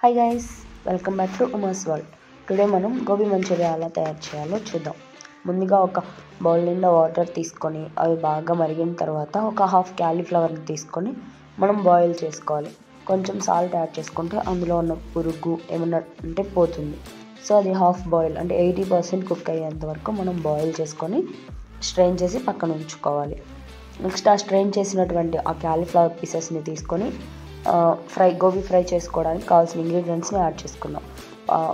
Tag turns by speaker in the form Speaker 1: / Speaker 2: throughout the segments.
Speaker 1: Hi guys, welcome back to Uma's world. Today మనం gobi Manchuria ఎలా తయారు చేయాలో చూద్దాం. ముందుగా ఒక బౌల్ నిండా వాటర్ తీసుకొని అవి బాగా మరిగిన తర్వాత ఒక హాఫ్ క్యాలీఫ్లవర్ని తీసుకొని మనం బాయిల్ చేసుకోవాలి. కొంచెం సాల్ట్ యాడ్ చేసుకుంటే అందులో ఉన్న పురుగు ఏమన్నా ఉంటే పోతుంది. సో అది హాఫ్ బాయిల్ అంటే 80% కుక్ అయ్యేంత వరకు మనం బాయిల్ చేసుకొని స్ట్రెయిన్ చేసి పక్కన ఉంచుకోవాలి. నెక్స్ట్ ఆ స్ట్రెయిన్ చేసినటువంటి ఆ క్యాలీఫ్లవర్ పీసెస్ని తీసుకొని గోబీ ఫ్రై చేసుకోవడానికి కావాల్సిన ఇంగ్రీడియంట్స్ని యాడ్ చేసుకుందాం.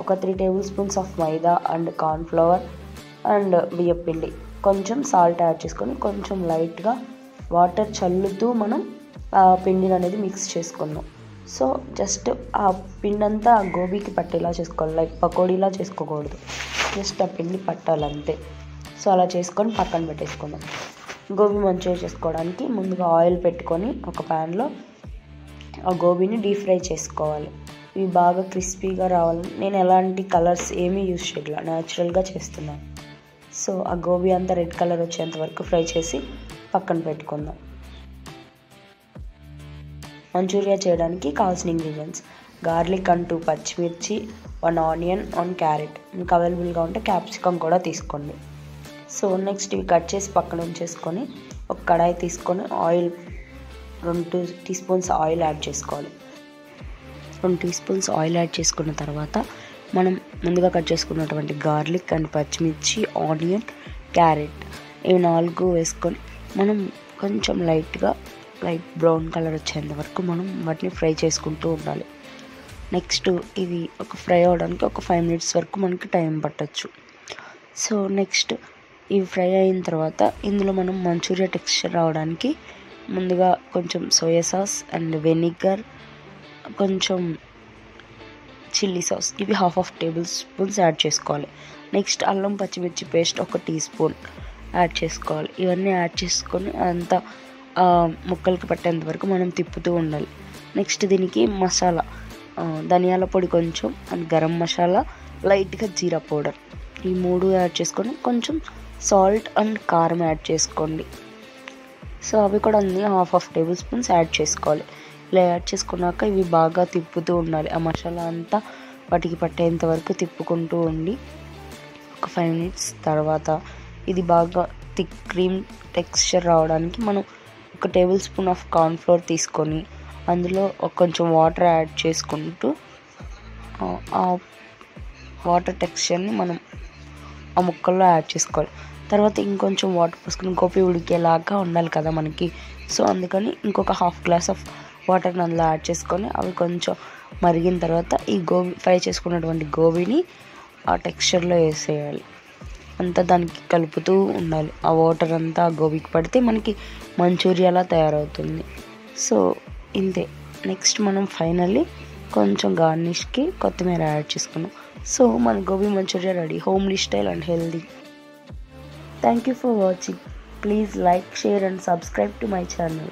Speaker 1: ఒక 3 table spoons of maida and cornflour and బియ్యపిండి, కొంచెం సాల్ట్ యాడ్ చేసుకొని కొంచెం లైట్గా వాటర్ చల్లుతూ మనం ఆ పిండిని అనేది మిక్స్ చేసుకుందాం. సో జస్ట్ ఆ పిండి అంతా ఆ గోబీకి పట్టేలా చేసుకోవాలి, లైక్ పకోడీలా చేసుకోకూడదు, జస్ట్ ఆ పిండి పట్టాలంతే. సో అలా చేసుకొని పక్కన పెట్టేసుకుందాం. గోబీ మంచూరియా చేసుకోవడానికి ముందుగా ఆయిల్ పెట్టుకొని ఒక ప్యాన్లో ఆ గోబీని డీప్ ఫ్రై చేసుకోవాలి. ఇవి బాగా క్రిస్పీగా రావాలని నేను ఎలాంటి కలర్స్ ఏమీ యూజ్ చేయట్లా, న్యాచురల్గా చేస్తున్నాను. సో ఆ గోబీ అంతా రెడ్ కలర్ వచ్చేంత వరకు ఫ్రై చేసి పక్కన పెట్టుకుందాం. మంచూరియా చేయడానికి కావాల్సిన ఇంగ్రీడియంట్స్: గార్లిక్ అండ్ 2 పచ్చిమిర్చి, 1 ఆనియన్, 1 క్యారెట్, మీకు అవైలబుల్గా ఉంటే క్యాప్సికమ్ కూడా తీసుకోండి. సో నెక్స్ట్ ఇవి కట్ చేసి పక్కన ఉంచేసుకొని ఒక కడాయి తీసుకొని oil 2 teaspoons oil add చేసుకోవాలి. 2 టీ స్పూన్స్ ఆయిల్ యాడ్ చేసుకున్న తర్వాత మనం ముందుగా కట్ చేసుకున్నటువంటి గార్లిక్ అండ్ పచ్చిమిర్చి, ఆనియన్, క్యారెట్ ఇవి 4 వేసుకొని మనం కొంచెం లైట్ బ్రౌన్ కలర్ వచ్చేంత వరకు మనం వాటిని ఫ్రై చేసుకుంటూ ఉండాలి. నెక్స్ట్ ఇవి ఫ్రై అవ్వడానికి ఒక 5 minutes వరకు మనకి టైం పట్టచ్చు. సో నెక్స్ట్ ఇవి ఫ్రై అయిన తర్వాత ఇందులో మనం మంచూరియా టెక్స్చర్ రావడానికి ముందుగా కొంచెం సోయా సాస్ అండ్ వెనిగర్, కొంచెం చిల్లీ సాస్, ఇవి ½ టేబుల్ స్పూన్స్ యాడ్ చేసుకోవాలి. నెక్స్ట్ అల్లం పచ్చిమిర్చి పేస్ట్ 1 టీ స్పూన్ యాడ్ చేసుకోవాలి. ఇవన్నీ యాడ్ చేసుకొని అంతా ముక్కలకి పట్టేంత వరకు మనం తిప్పుతూ ఉండాలి. నెక్స్ట్ దీనికి మసాలా, ధనియాల పొడి కొంచెం అండ్ గరం మసాలా, లైట్గా జీరా పౌడర్, ఈ 3 యాడ్ చేసుకొని కొంచెం సాల్ట్ అండ్ కారం యాడ్ చేసుకోండి. సో అవి కూడా అన్నీ ½ టేబుల్ స్పూన్స్ యాడ్ చేసుకోవాలి. ఇలా యాడ్ చేసుకున్నాక ఇవి బాగా తిప్పుతూ ఉండాలి. ఆ మసాలా అంతా వాటికి పట్టేంత వరకు తిప్పుకుంటూ ఉండి ఒక 5 minutes తర్వాత ఇది బాగా థిక్ క్రీమ్ టెక్స్చర్ రావడానికి మనం 1 టేబుల్ స్పూన్ ఆఫ్ కార్న్ఫ్లోర్ తీసుకొని అందులో కొంచెం వాటర్ యాడ్ చేసుకుంటూ ఆ వాటర్ టెక్స్చర్ని మనం ఆ ముక్కల్లో యాడ్ చేసుకోవాలి. తర్వాత ఇంకొంచెం వాటర్ పోసుకుని గోబీ ఉడికేలాగా ఉండాలి కదా మనకి. సో అందుకని ఇంకొక ½ గ్లాస్ ఆఫ్ వాటర్ని అందులో యాడ్ చేసుకొని అవి కొంచెం మరిగిన తర్వాత ఈ గోబీ ఫ్రై చేసుకున్నటువంటి గోబీని ఆ టెక్స్చర్లో వేసేయాలి. అంతా దానికి కలుపుతూ ఉండాలి. ఆ వాటర్ అంతా ఆ గోబీకి పడితే మనకి మంచూరియాలా తయారవుతుంది. సో ఇంతే. నెక్స్ట్ మనం ఫైనల్లీ కొంచెం గార్నిష్కి కొత్తిమీర యాడ్ చేసుకున్నాం. సో మన gobi manchurian ready, homely style and healthy. Thank you for watching. Please like, share and subscribe to my channel.